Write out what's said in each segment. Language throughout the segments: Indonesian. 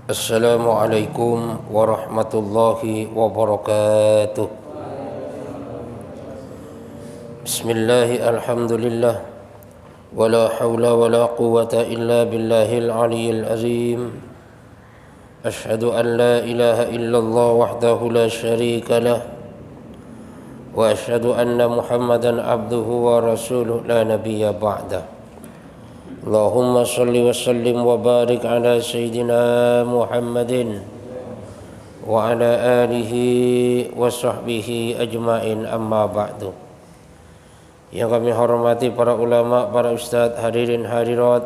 Assalamualaikum warahmatullahi wabarakatuh. Bismillahi alhamdulillah. Wala hawla wala quwata illa billahil aliyyil azim. Ashhadu an la ilaha illallah wahdahu la syarika lah. Wa ashhadu anna Muhammadan abduhu wa rasuluh la nabiyya ba'dah. Allahumma salli wa sallim wa barik ala Sayyidina Muhammadin wa ala alihi wa sahbihi ajma'in, amma ba'du. Yang kami hormati para ulama, para ustadz, hadirin hadirat,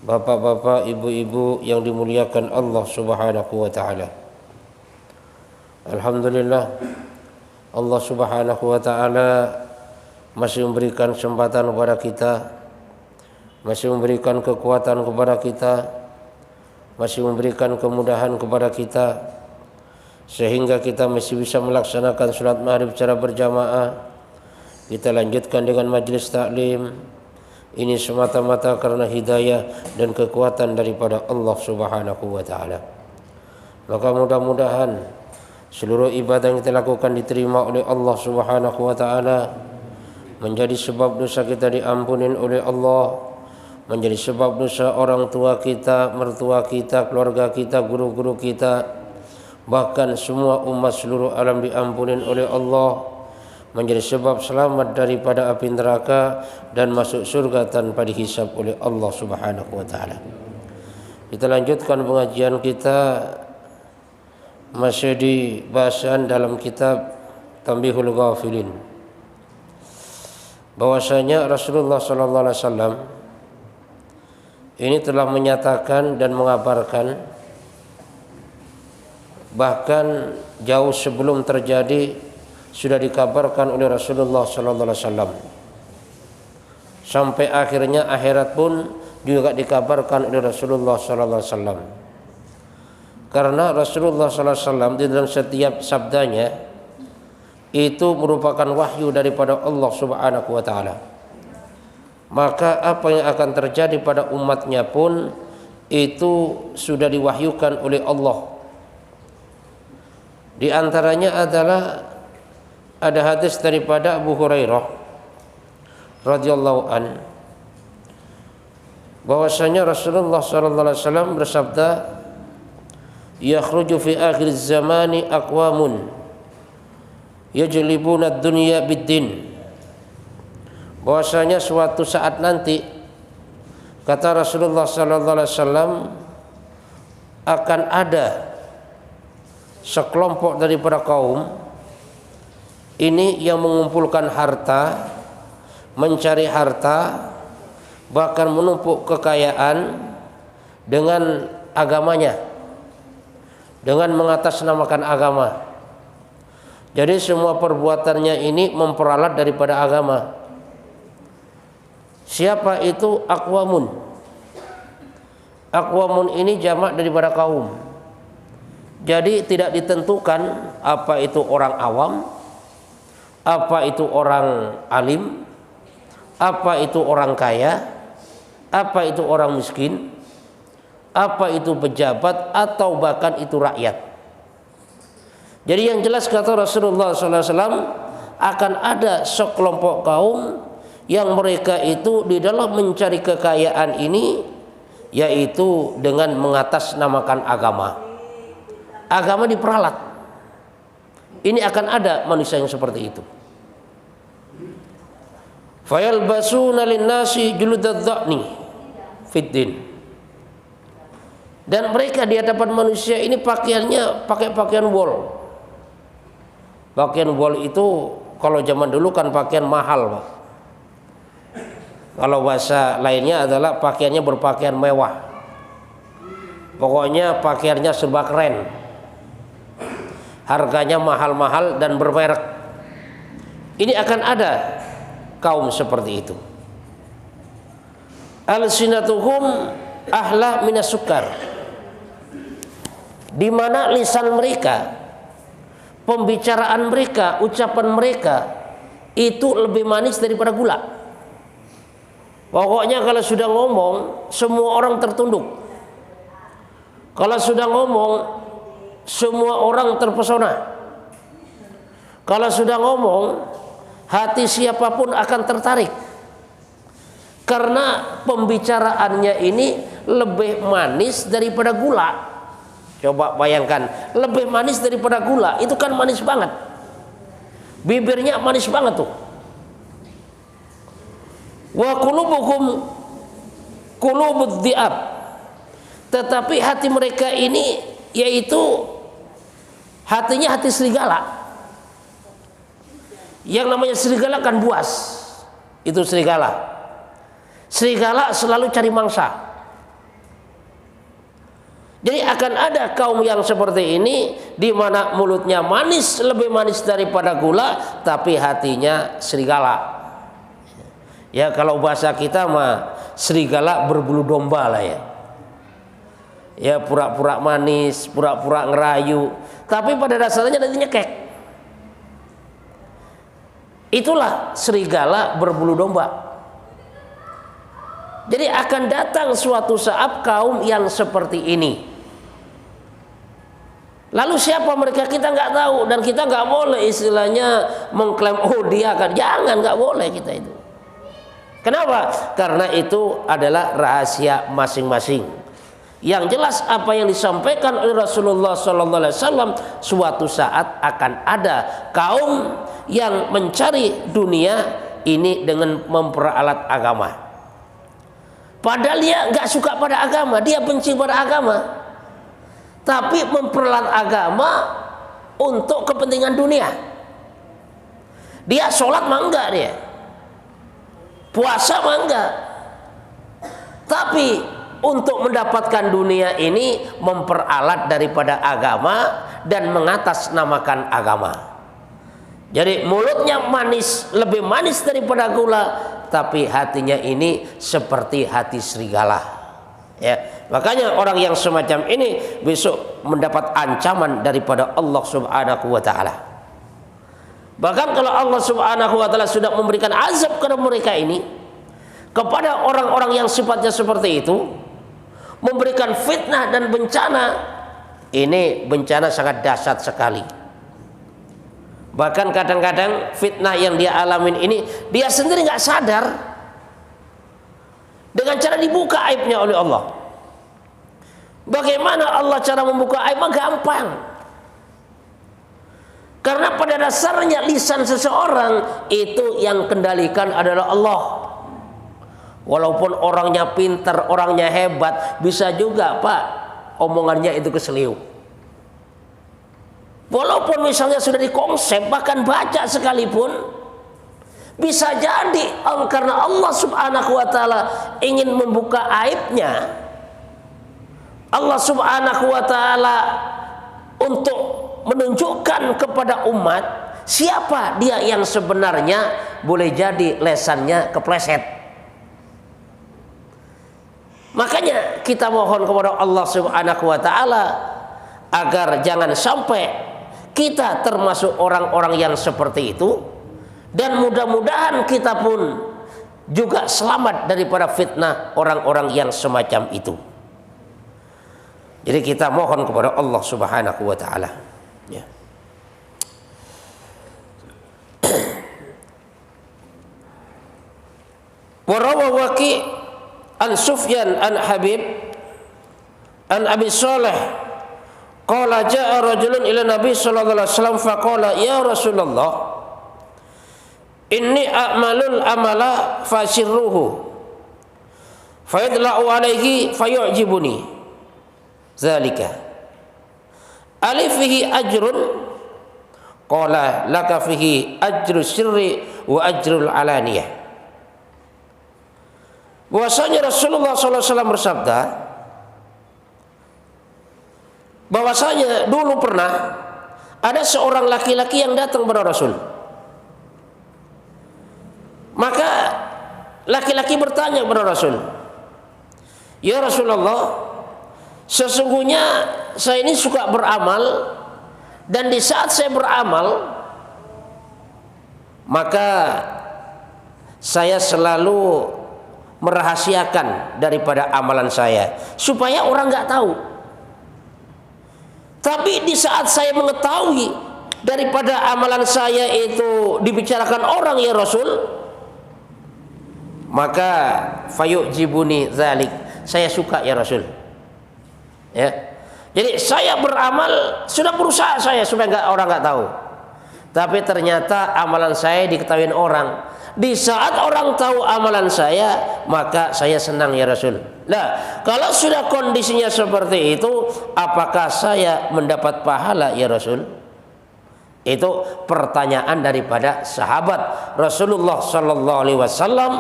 bapak-bapak, ibu-ibu yang dimuliakan Allah subhanahu wa ta'ala. Alhamdulillah, Allah subhanahu wa ta'ala masih memberikan kesempatan kepada kita, masih memberikan kekuatan kepada kita, masih memberikan kemudahan kepada kita, sehingga kita masih bisa melaksanakan sholat maghrib secara berjamaah. Kita lanjutkan dengan majlis taklim. Ini semata-mata karena hidayah dan kekuatan daripada Allah subhanahu wa ta'ala. Maka mudah-mudahan seluruh ibadah yang kita lakukan diterima oleh Allah subhanahu wa ta'ala, menjadi sebab dosa kita diampunin oleh Allah, menjadi sebab dosa orang tua kita, mertua kita, keluarga kita, guru-guru kita, bahkan semua umat seluruh alam diampunin oleh Allah, menjadi sebab selamat daripada api neraka dan masuk surga tanpa dihisab oleh Allah subhanahu wa ta'ala. Kita lanjutkan pengajian kita masih di bahasan dalam kitab Tanbihul Ghafilin, bahwasanya Rasulullah sallallahu alaihi wasallam ini telah menyatakan dan mengabarkan, bahkan jauh sebelum terjadi sudah dikabarkan oleh Rasulullah sallallahu alaihi wasallam. Sampai akhirnya akhirat pun juga dikabarkan oleh Rasulullah sallallahu alaihi wasallam. Karena Rasulullah sallallahu alaihi wasallam di dalam setiap sabdanya itu merupakan wahyu daripada Allah subhanahu wa ta'ala. Maka apa yang akan terjadi pada umatnya pun itu sudah diwahyukan oleh Allah. Di antaranya adalah ada hadis daripada Abu Hurairah radhiyallahu an, bahwasanya Rasulullah sallallahu alaihi wasallam bersabda, yakhruju fi akhir zamani aqwamun yajlibuna ad-dunya bid-din. Bahwasanya suatu saat nanti, kata Rasulullah sallallahu alaihi wasallam, akan ada sekelompok daripada kaum ini yang mengumpulkan harta, mencari harta, bahkan menumpuk kekayaan dengan agamanya, dengan mengatasnamakan agama. Jadi semua perbuatannya ini memperalat daripada agama. Siapa itu aqwamun? Aqwamun ini jamak daripada kaum. Jadi tidak ditentukan apa itu orang awam, apa itu orang alim, apa itu orang kaya, apa itu orang miskin, apa itu pejabat, atau bahkan itu rakyat. Jadi yang jelas kata Rasulullah SAW, akan ada sekelompok kaum yang mereka itu di dalam mencari kekayaan ini, yaitu dengan mengatasnamakan agama. Agama diperalat. Ini akan ada manusia yang seperti itu. Fayalbasuna linnasi juludadh-dha'ni fiddin. Dan mereka di hadapan manusia ini pakaiannya pakai pakaian wol. Pakaian wol itu kalau zaman dulu kan pakaian mahal, Pak. Kalau bahasa lainnya adalah pakaiannya berpakaian mewah. Pokoknya pakaiannya serba keren, harganya mahal-mahal dan bermerek. Ini akan ada kaum seperti itu. Al-sinatuhum ahla minas sukar, di mana lisan mereka, pembicaraan mereka, ucapan mereka itu lebih manis daripada gula. Pokoknya kalau sudah ngomong, semua orang tertunduk. Kalau sudah ngomong, semua orang terpesona. Kalau sudah ngomong, hati siapapun akan tertarik. Karena pembicaraannya ini lebih manis daripada gula. Coba bayangkan, lebih manis daripada gula. Itu kan manis banget. Bibirnya manis banget tuh. Wa qulubuhum qulubud dhi'ab. Tetapi hati mereka ini yaitu hatinya hati serigala. Yang namanya serigala kan buas. Itu serigala. Serigala selalu cari mangsa. Jadi akan ada kaum yang seperti ini, di mana mulutnya manis, lebih manis daripada gula, tapi hatinya serigala. Ya kalau bahasa kita mah serigala berbulu domba lah ya. Ya pura-pura manis, pura-pura ngerayu, tapi pada dasarnya nanti nyekek. Itulah serigala berbulu domba. Jadi akan datang suatu saat kaum yang seperti ini. Lalu siapa mereka kita nggak tahu, dan kita nggak boleh istilahnya mengklaim oh dia kan, jangan, nggak boleh kita itu. Kenapa? Karena itu adalah rahasia masing-masing. Yang jelas apa yang disampaikan oleh Rasulullah SAW, suatu saat akan ada kaum yang mencari dunia ini dengan memperalat agama. Padahal dia nggak suka pada agama, dia benci pada agama, tapi memperalat agama untuk kepentingan dunia. Dia sholat mah enggak, dia puasa mah enggak, tapi untuk mendapatkan dunia ini memperalat daripada agama dan mengatasnamakan agama. Jadi mulutnya manis, lebih manis daripada gula, tapi hatinya ini seperti hati serigala. Ya, makanya orang yang semacam ini besok mendapat ancaman daripada Allah Subhanahu wa taala. Bahkan kalau Allah Subhanahu wa taala sudah memberikan azab kepada mereka ini, kepada orang-orang yang sifatnya seperti itu, memberikan fitnah dan bencana, ini bencana sangat dahsyat sekali. Bahkan kadang-kadang fitnah yang dia alamin ini dia sendiri nggak sadar, dengan cara dibuka aibnya oleh Allah. Bagaimana Allah cara membuka aib? Gampang. Karena pada dasarnya lisan seseorang itu yang kendalikan adalah Allah. Walaupun orangnya pintar, orangnya hebat, bisa juga Pak omongannya itu keseliu. Walaupun misalnya sudah dikonsep, bahkan baca sekalipun, bisa jadi karena Allah Subhanahu wa taala ingin membuka aibnya, Allah Subhanahu wa taala untuk menunjukkan kepada umat siapa dia yang sebenarnya, boleh jadi lesannya kepleset. Makanya kita mohon kepada Allah Subhanahu wa taala agar jangan sampai kita termasuk orang-orang yang seperti itu, dan mudah-mudahan kita pun juga selamat daripada fitnah orang-orang yang semacam itu. Jadi kita mohon kepada Allah Subhanahu wa taala, ya. Wa rawa Waqi' an Sufyan an Habib an Abi Saleh qala jaa rajulun ila Nabi sallallahu alaihi wasallam faqala ya Rasulullah inni a'malul amala fasirruhu fayadla'u alaihi fayu'jibuni zalika alifihi ajrun qala laka fihi ajru sirri wa ajrul alaniyah. Bahwasanya Rasulullah sallallahu alaihi wasallam bersabda bahwasanya dulu pernah ada seorang laki-laki yang datang kepada Rasul. Maka laki-laki bertanya kepada Rasul, "Ya Rasulullah, sesungguhnya saya ini suka beramal, dan di saat saya beramal maka saya selalu merahasiakan daripada amalan saya supaya orang nggak tahu." Tapi di saat saya mengetahui daripada amalan saya itu dibicarakan orang ya Rasul, maka fayujibuni zalik, saya suka ya Rasul. Ya. Jadi saya beramal, sudah berusaha saya supaya orang nggak tahu. Tapi ternyata amalan saya diketahui orang. Di saat orang tahu amalan saya, maka saya senang ya Rasul. Nah, kalau sudah kondisinya seperti itu, apakah saya mendapat pahala ya Rasul? Itu pertanyaan daripada sahabat Rasulullah Sallallahu Alaihi Wasallam,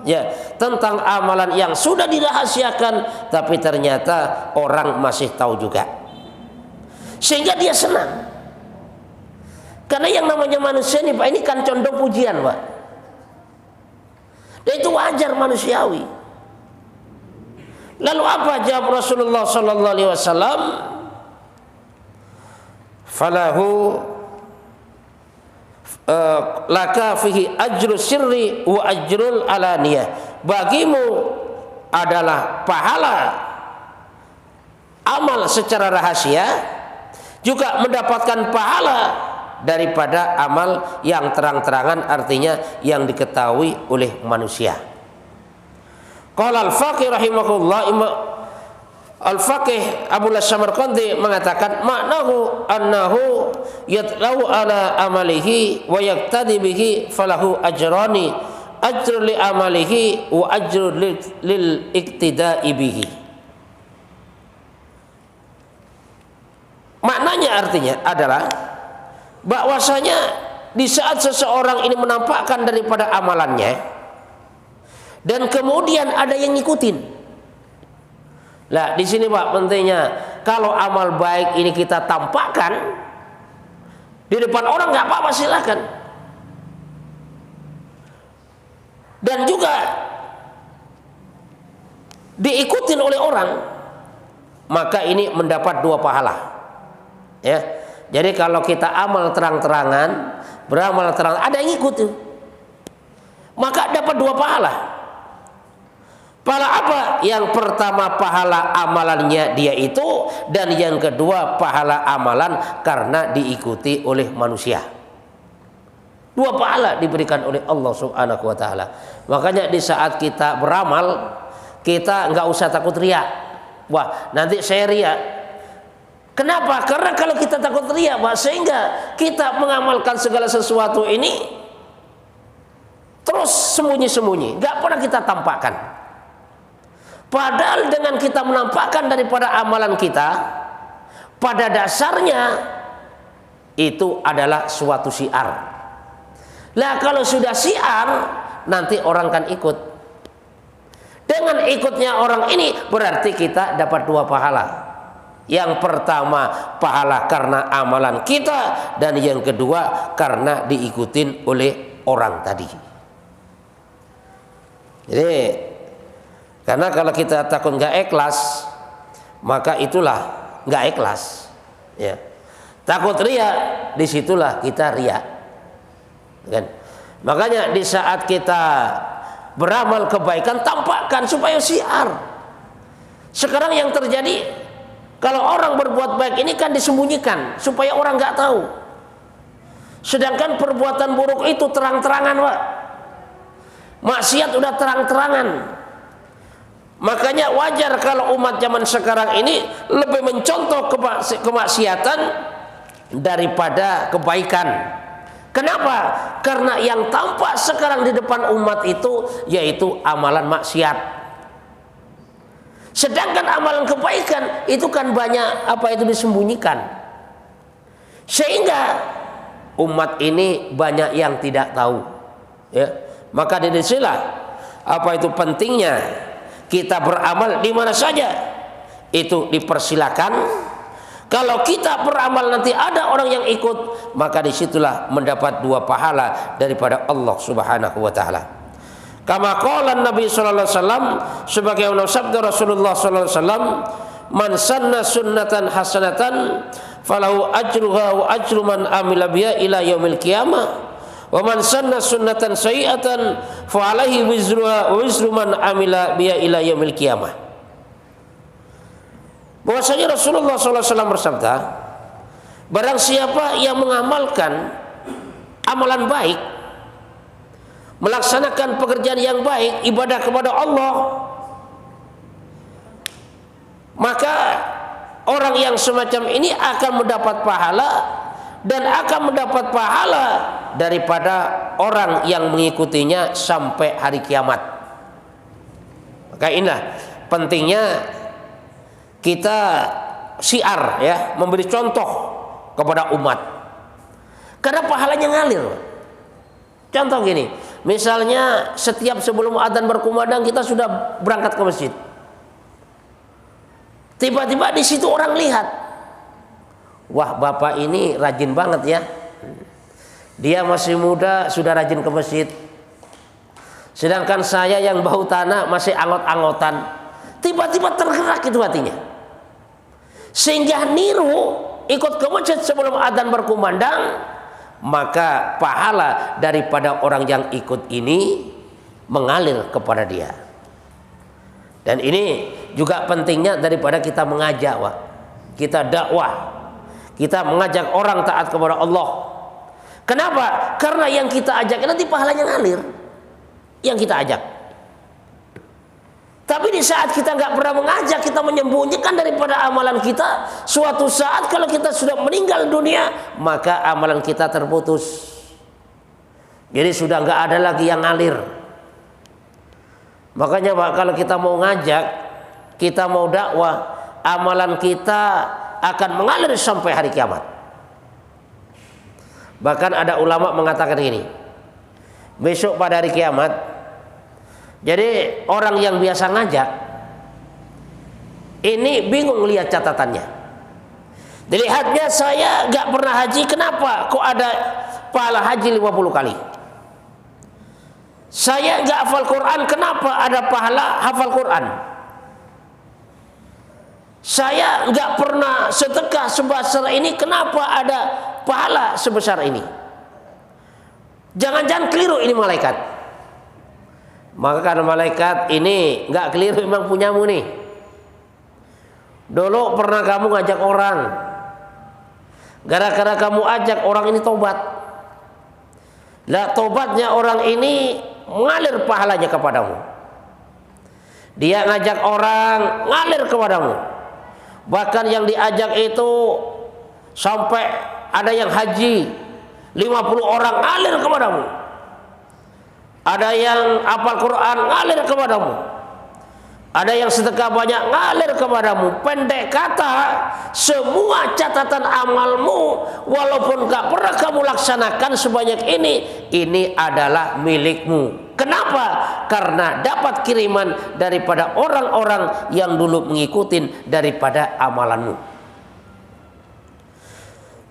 ya, tentang amalan yang sudah dirahasiakan, tapi ternyata orang masih tahu juga, sehingga dia senang. Karena yang namanya manusia ini, Pak, ini kan condong pujian, Pak. Dan itu wajar, manusiawi. Lalu apa jawab Rasulullah Sallallahu Alaihi Wasallam? Falahu laka fihi ajru sirri wa ajrul alaniyah. Bagimu adalah pahala amal secara rahasia, juga mendapatkan pahala daripada amal yang terang-terangan, artinya yang diketahui oleh manusia. Qala al-faqih rahimahullah, al-faqih Abu Samarqandi mengatakan maknahu annahu yatlau ala amalihi wa yaktadi bihi falahu ajrani, ajru li amalihi wa ajru lil iktida'i bihi. Maknanya artinya adalah bahwasanya di saat seseorang ini menampakkan daripada amalannya dan kemudian ada yang ngikutin. Lah di sini Pak pentingnya, kalau amal baik ini kita tampakkan di depan orang nggak apa-apa, silakan. Dan juga diikutin oleh orang, maka ini mendapat dua pahala. Ya. Jadi kalau kita amal terang-terangan, beramal terang, ada yang ikut tuh, maka dapat dua pahala. Pahala apa? Yang pertama pahala amalannya dia itu, dan yang kedua pahala amalan karena diikuti oleh manusia. Dua pahala diberikan oleh Allah Subhanahu wa taala. Makanya di saat kita beramal, kita nggak usah takut riya. Wah, nanti saya riya. Kenapa? Karena kalau kita takut riya, Pak, sehingga kita mengamalkan segala sesuatu ini terus sembunyi-sembunyi, nggak pernah kita tampakkan. Padahal dengan kita menampakkan daripada amalan kita, pada dasarnya itu adalah suatu syiar. Lah kalau sudah syiar, nanti orang kan ikut. Dengan ikutnya orang ini berarti kita dapat dua pahala. Yang pertama pahala karena amalan kita, dan yang kedua karena diikutin oleh orang tadi. Jadi karena kalau kita takut nggak ikhlas, maka itulah nggak ikhlas. Ya. Takut riya, disitulah kita riya. Kan? Makanya di saat kita beramal kebaikan, tampakkan supaya syiar. Sekarang yang terjadi, kalau orang berbuat baik ini kan disembunyikan supaya orang nggak tahu. Sedangkan perbuatan buruk itu terang-terangan, Pak. Maksiat udah terang-terangan. Makanya wajar kalau umat zaman sekarang ini lebih mencontoh kemaksiatan daripada kebaikan. Kenapa? Karena yang tampak sekarang di depan umat itu yaitu amalan maksiat. Sedangkan amalan kebaikan itu kan banyak disembunyikan. Sehingga umat ini banyak yang tidak tahu. Ya. Maka dari sinilah pentingnya kita beramal di mana saja. Itu dipersilakan. Kalau kita beramal nanti ada orang yang ikut, maka disitulah mendapat dua pahala daripada Allah Subhanahu wa taala. Kama qala Nabi sallallahu alaihi wasallam, sebagaimana sabda Rasulullah sallallahu alaihi wasallam, man sanna sunnatan hasanatan falahu ajruha wa ajru man amila biha ila yaumil qiyamah wa man sanna sunnatan sayyi'atan fa alaihi wizruha wa wizru man amila biha ila yaumil qiyamah. Bahwasanya Rasulullah sallallahu alaihi wasallam bersabda, Barang siapa yang mengamalkan amalan baik, melaksanakan pekerjaan yang baik, ibadah kepada Allah, maka orang yang semacam ini akan mendapat pahala dan akan mendapat pahala daripada orang yang mengikutinya sampai hari kiamat. Maka inilah pentingnya kita syiar, ya, memberi contoh kepada umat, karena pahalanya ngalir. Contoh gini, misalnya setiap sebelum adzan berkumandang kita sudah berangkat ke masjid. Tiba-tiba di situ orang lihat, wah, bapak ini rajin banget ya. Dia masih muda sudah rajin ke masjid. Sedangkan saya yang bau tanah masih angot-angotan. Tiba-tiba tergerak itu hatinya, sehingga niru ikut ke masjid sebelum adzan berkumandang. Maka pahala daripada orang yang ikut ini mengalir kepada dia. Dan ini juga pentingnya daripada kita mengajak, kita dakwah, kita mengajak orang taat kepada Allah. Kenapa? Karena yang kita ajak nanti pahalanya ngalir, yang kita ajak. Tapi di saat kita nggak pernah mengajak, kita menyembunyikan daripada amalan kita, suatu saat kalau kita sudah meninggal dunia, maka amalan kita terputus. Jadi sudah nggak ada lagi yang ngalir. Makanya Pak, kalau kita mau ngajak, kita mau dakwah, amalan kita akan mengalir sampai hari kiamat. Bahkan ada ulama mengatakan gini, besok pada hari kiamat, jadi orang yang biasa ngajak ini bingung lihat catatannya. Dilihatnya, saya gak pernah haji, kenapa kok ada pahala haji 50 kali? Saya gak hafal Quran, kenapa ada pahala hafal Quran? Saya gak pernah sedekah sebesar ini, kenapa ada pahala sebesar ini? Jangan-jangan keliru ini malaikat. Maka karena malaikat ini nggak keliru, memang punyamu nih. Dulu pernah kamu ngajak orang, gara-gara kamu ajak orang ini tobat. Lah tobatnya orang ini mengalir pahalanya kepadamu. Dia ngajak orang, ngalir kepadamu. Bahkan yang diajak itu sampai ada yang haji 50 orang, ngalir kepadamu. Ada yang hafal Quran, ngalir kepadamu. Ada yang sedekah banyak, ngalir kepadamu. Pendek kata, semua catatan amalmu, walaupun gak pernah kamu laksanakan sebanyak ini adalah milikmu. Kenapa? Karena dapat kiriman daripada orang-orang yang dulu mengikuti daripada amalanmu.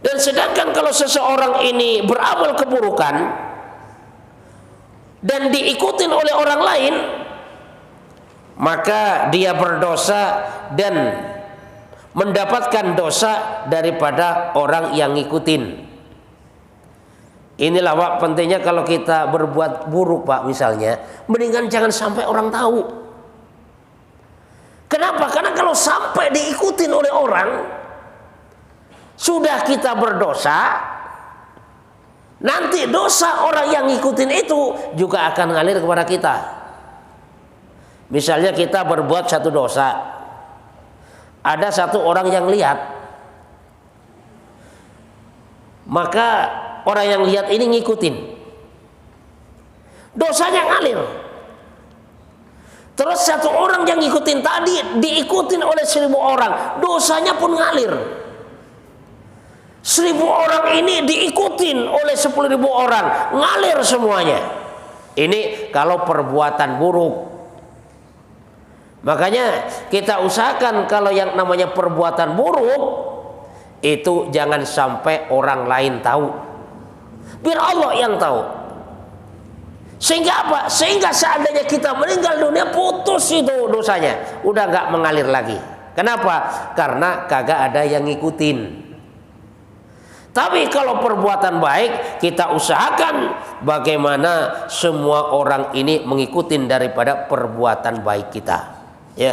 Dan sedangkan kalau seseorang ini beramal keburukan dan diikutin oleh orang lain, maka dia berdosa dan mendapatkan dosa daripada orang yang ngikutin. Inilah Pak, pentingnya kalau kita berbuat buruk Pak, misalnya, mendingan jangan sampai orang tahu. Kenapa? Karena kalau sampai diikutin oleh orang, sudah kita berdosa. Nanti dosa orang yang ngikutin itu juga akan ngalir kepada kita. Misalnya kita berbuat satu dosa, ada satu orang yang lihat, maka orang yang lihat ini ngikutin, dosanya ngalir. Terus satu orang yang ngikutin tadi diikutin oleh 1000 orang, dosanya pun ngalir. 1000 orang ini diikutin oleh 10.000 orang, ngalir semuanya. Ini kalau perbuatan buruk. Makanya kita usahakan kalau yang namanya perbuatan buruk itu jangan sampai orang lain tahu, biar Allah yang tahu. Sehingga apa? Sehingga seandainya kita meninggal dunia, putus itu dosanya, udah nggak mengalir lagi. Kenapa? Karena kagak ada yang ngikutin. Tapi kalau perbuatan baik, kita usahakan bagaimana semua orang ini mengikuti daripada perbuatan baik kita. Ya,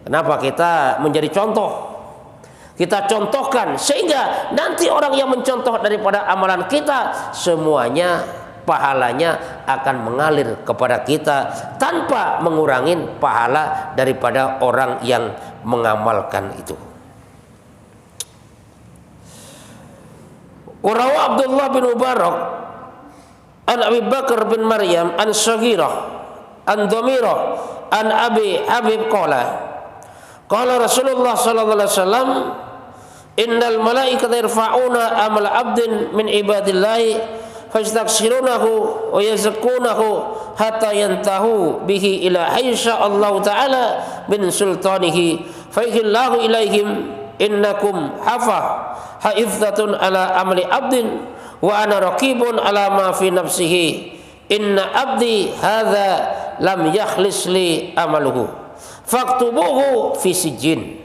kenapa kita menjadi contoh? kita contohkan, sehingga nanti orang yang mencontoh daripada amalan kita semuanya pahalanya akan mengalir kepada kita tanpa mengurangi pahala daripada orang yang mengamalkan itu. Warawa Abdullah bin Mubarak an Abi Bakar bin Maryam an Saghirah an Dhamirah an Abi Habib qala Rasulullah sallallahu alaihi wasallam innal malaikata yarfa'una amal 'abdin min ibadillahi fayastaghfirunahu wa yazkunahu hatta yantahu bihi ila haysha Allah taala min sultanihi fa yahillahu ilaihim innakum haifdatun ala amali 'abdin wa ana raqibun ala ma fi nafsihi inna 'abdi hadza lam yakhlis li amaluhu faktubuhu fi sijjin.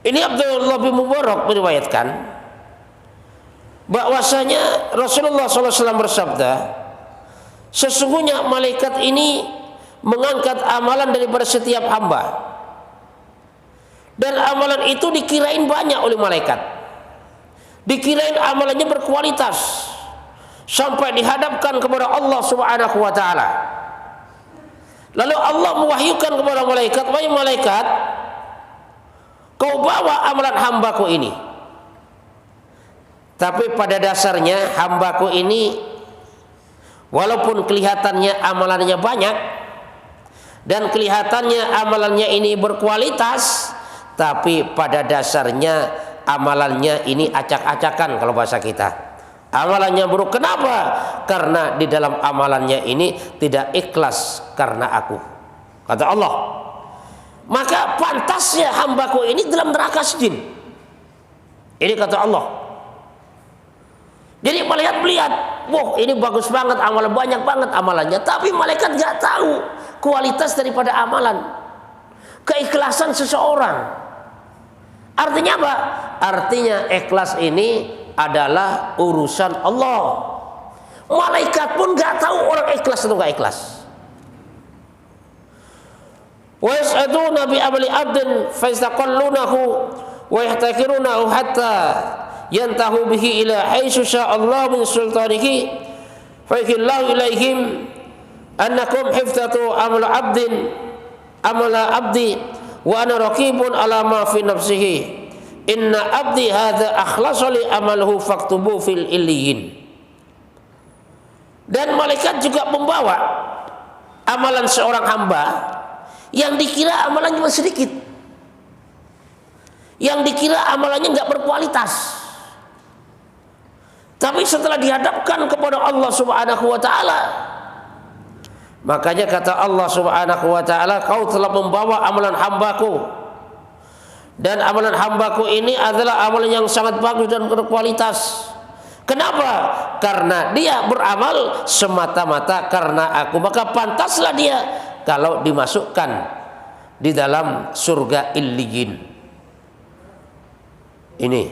Ini Abdullah bin Mubarak meriwayatkan bahwasanya Rasulullah SAW bersabda, sesungguhnya malaikat ini mengangkat amalan daripada setiap hamba, dan amalan itu dikirain banyak oleh malaikat, dikirain amalannya berkualitas sampai dihadapkan kepada Allah Subhanahu wa taala. Lalu Allah mewahyukan kepada malaikat, wahai malaikat, kau bawa amalan hambaku ini. Tapi pada dasarnya hambaku ini walaupun kelihatannya amalannya banyak dan kelihatannya amalannya ini berkualitas, tapi pada dasarnya amalannya ini acak-acakan kalau bahasa kita. Amalannya buruk. Kenapa? Karena di dalam amalannya ini tidak ikhlas karena aku, kata Allah. Maka pantasnya hambaku ini dalam neraka sijin. Ini kata Allah. Jadi malaikat melihat, wah ini bagus banget, amalan banyak banget amalannya. Tapi malaikat nggak tahu kualitas daripada amalan, keikhlasan seseorang. Artinya apa? Artinya ikhlas ini adalah urusan Allah. Malaikat pun nggak tahu orang ikhlas atau nggak ikhlas. Wa yas'aduna bi amali 'abdin fa yastaqallunahu wa yahtakirunahu hatta yantahu bihi ila haitsu sya'allahu min sultanihi fa yakillahu ilaihim annakum hifdatu amala 'abdi wa ana raqibun ala ma fi nafsihi inna 'abdi hadza akhlasa li amaluhu faktubu fil illiyin. Dan malaikat juga membawa amalan seorang hamba yang dikira amalannya sedikit, yang dikira amalannya nggak berkualitas, tapi setelah dihadapkan kepada Allah Subhanahu wa taala, makanya kata Allah Subhanahu wa taala, kau telah membawa amalan hambaku, dan amalan hambaku ini adalah amalan yang sangat bagus dan berkualitas. Kenapa? Karena dia beramal semata-mata karena aku, maka pantaslah dia kalau dimasukkan di dalam surga Illiyin. Ini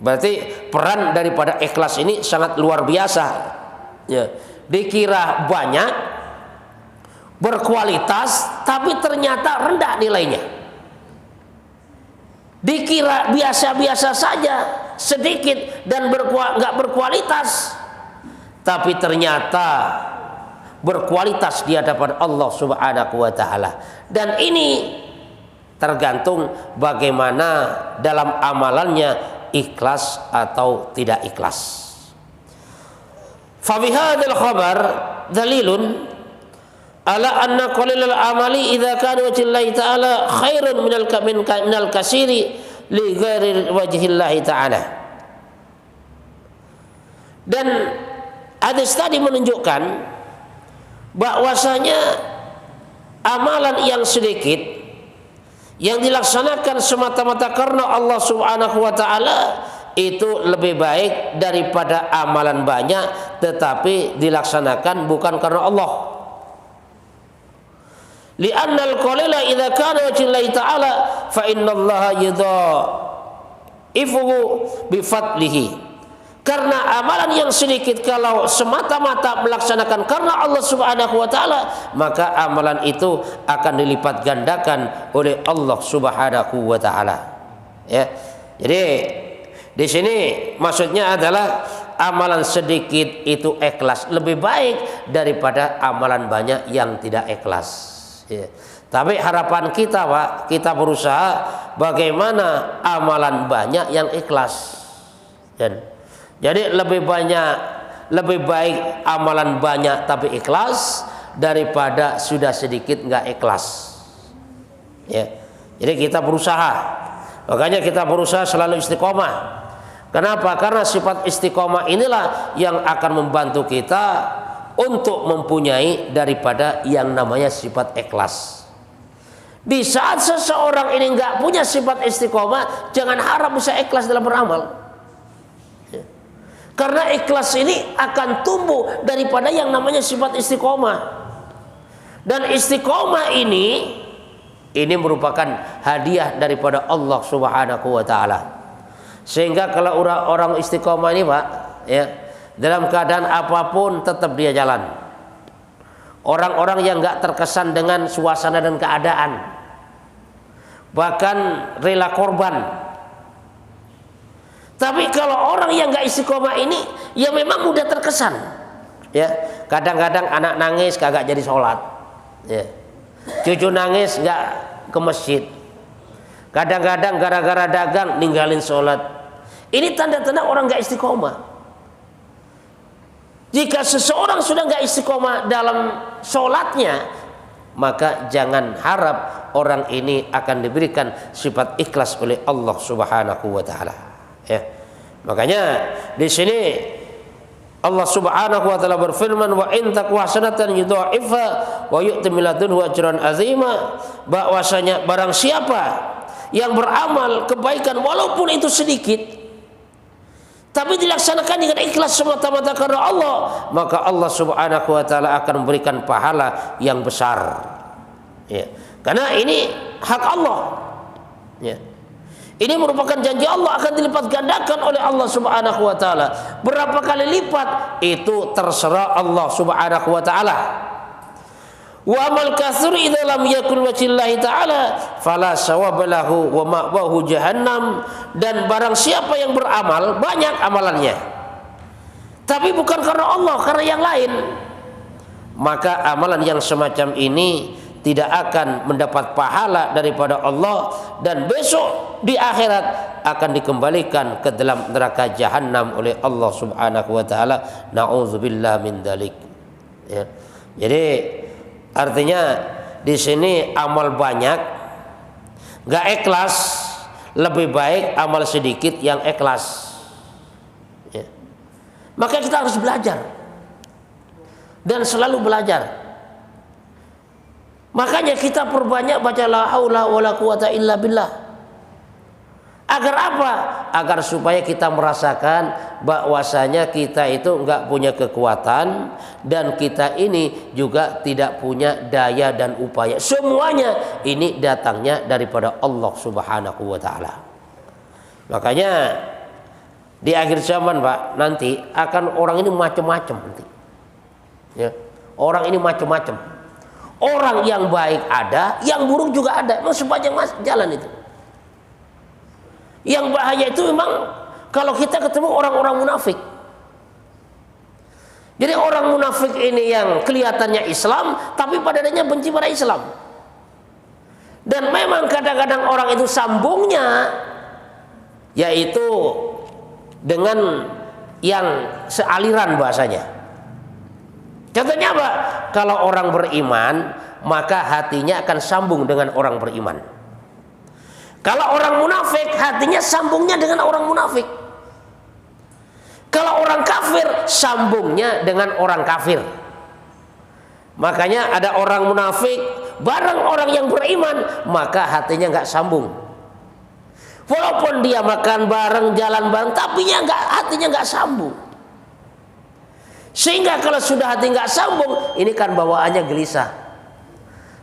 berarti peran daripada ikhlas ini sangat luar biasa. Ya, dikira banyak, berkualitas, tapi ternyata rendah nilainya. Dikira biasa-biasa saja, sedikit dan nggak berkualitas, tapi ternyata berkualitas di hadapan Allah Subhanahu wa taala. Dan ini tergantung bagaimana dalam amalannya, ikhlas atau tidak ikhlas. Fa bihadzal khabar dalilun ala anna qalilal amali idza kana wajhillahi ta'ala khairun minal kasiri li ghairi wajhillahi ta'ala. Dan hadis tadi menunjukkan bahwasanya amalan yang sedikit yang dilaksanakan semata-mata karena Allah Subhanahu wa taala itu lebih baik daripada amalan banyak tetapi dilaksanakan bukan karena Allah. Li'annal qalila idza kana lillahi ta'ala fa innallaha yudha'ifuhu bi fadlihi. Karena amalan yang sedikit kalau semata-mata melaksanakan karena Allah Subhanahu wa taala, maka amalan itu akan dilipat gandakan oleh Allah Subhanahu wa taala. Ya. Jadi di sini maksudnya adalah amalan sedikit itu ikhlas lebih baik daripada amalan banyak yang tidak ikhlas. Ya. Tapi harapan kita, Pak, kita berusaha bagaimana amalan banyak yang ikhlas. Jadi lebih baik amalan banyak tapi ikhlas daripada sudah sedikit nggak ikhlas. Ya. Jadi kita berusaha. Makanya kita berusaha selalu istiqomah. Kenapa? Karena sifat istiqomah inilah yang akan membantu kita untuk mempunyai daripada yang namanya sifat ikhlas. Di saat seseorang ini nggak punya sifat istiqomah, jangan harap bisa ikhlas dalam beramal. Karena ikhlas ini akan tumbuh daripada yang namanya sifat istiqomah. Dan istiqomah ini merupakan hadiah daripada Allah Subhanahu wa taala. Sehingga kalau orang istiqomah ini, Pak, ya, dalam keadaan apapun tetap dia jalan. Orang-orang yang enggak terkesan dengan suasana dan keadaan, bahkan rela korban. Tapi kalau orang yang enggak istiqomah ini, ya memang mudah terkesan. Ya, kadang-kadang anak nangis kagak jadi sholat. Ya. Cucu nangis nggak ke masjid. Kadang-kadang gara-gara dagang ninggalin sholat. Ini tanda-tanda orang nggak istiqomah. Jika seseorang sudah nggak istiqomah dalam sholatnya, maka jangan harap orang ini akan diberikan sifat ikhlas oleh Allah Subhanahu wa taala. Ya. Makanya di sini Allah Subhanahu wa taala berfirman, wa in taqwa hasanatan yudha'ifha wa yu'ti min ladunhu ajran azima, bahwasanya barang siapa yang beramal kebaikan walaupun itu sedikit tapi dilaksanakan dengan ikhlas semata-mata karena Allah, maka Allah Subhanahu wa taala akan memberikan pahala yang besar. Ya. Karena ini hak Allah. Ya. Ini merupakan janji Allah akan dilipat gandakan oleh Allah Subhanahu wa taala. Berapa kali lipat itu terserah Allah Subhanahu wa taala. Wa amal katsir idza lam yakun wajhillahi taala fala sawabalahu wa ma'wahu jahannam. Dan barang siapa yang beramal banyak amalannya, tapi bukan karena Allah, karena yang lain, maka amalan yang semacam ini tidak akan mendapat pahala daripada Allah, dan besok di akhirat akan dikembalikan ke dalam neraka jahanam oleh Allah Subhanahu wa taala. Nauzubillah min dzalik. Ya. Jadi artinya di sini amal banyak enggak ikhlas, lebih baik amal sedikit yang ikhlas. Ya. Maka kita harus belajar dan selalu belajar. Makanya kita perbanyak baca la haula wala quwata illa billah. Agar apa? Agar supaya kita merasakan bahwasanya kita itu enggak punya kekuatan dan kita ini juga tidak punya daya dan upaya. Semuanya ini datangnya daripada Allah Subhanahu wa taala. Makanya di akhir zaman, Pak, nanti akan orang ini macam-macam nanti. Ya. Orang ini macam-macam. Orang yang baik ada, yang buruk juga ada. Memang sepanjang jalan itu. Yang bahaya itu memang kalau kita ketemu orang-orang munafik. Jadi orang munafik ini yang kelihatannya Islam, tapi pada dasarnya benci pada Islam. Dan memang kadang-kadang orang itu sambungnya, yaitu dengan yang sealiran bahasanya. Contohnya apa? Kalau orang beriman, maka hatinya akan sambung dengan orang beriman. Kalau orang munafik, hatinya sambungnya dengan orang munafik. Kalau orang kafir, sambungnya dengan orang kafir. Makanya ada orang munafik bareng orang yang beriman, maka hatinya nggak sambung. Walaupun dia makan bareng, jalan bareng, tapi hatinya nggak sambung. Sehingga kalau sudah hati nggak sambung, ini kan bawaannya gelisah.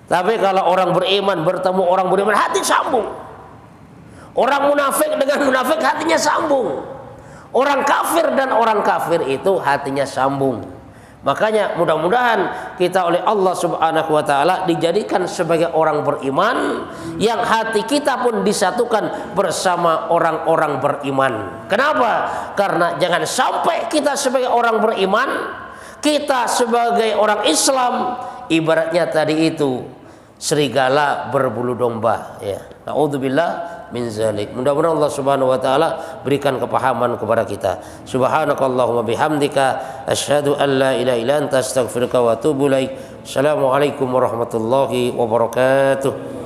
Tapi kalau orang beriman bertemu orang beriman, hati sambung. Orang munafik dengan munafik hatinya sambung. Orang kafir dan orang kafir itu hatinya sambung. Makanya mudah-mudahan kita oleh Allah Subhanahu wa taala dijadikan sebagai orang beriman yang hati kita pun disatukan bersama orang-orang beriman. Kenapa? Karena jangan sampai kita sebagai orang beriman, kita sebagai orang Islam ibaratnya tadi itu serigala berbulu domba, ya. Naudzubillah min zalik. Mudah-mudahan Allah Subhanahu wa taala berikan kepahaman kepada kita. Subhanakallahumma bihamdika asyhadu an la ilaha illa anta astaghfiruka wa atubu ilaik. Assalamualaikum warahmatullahi wabarakatuh.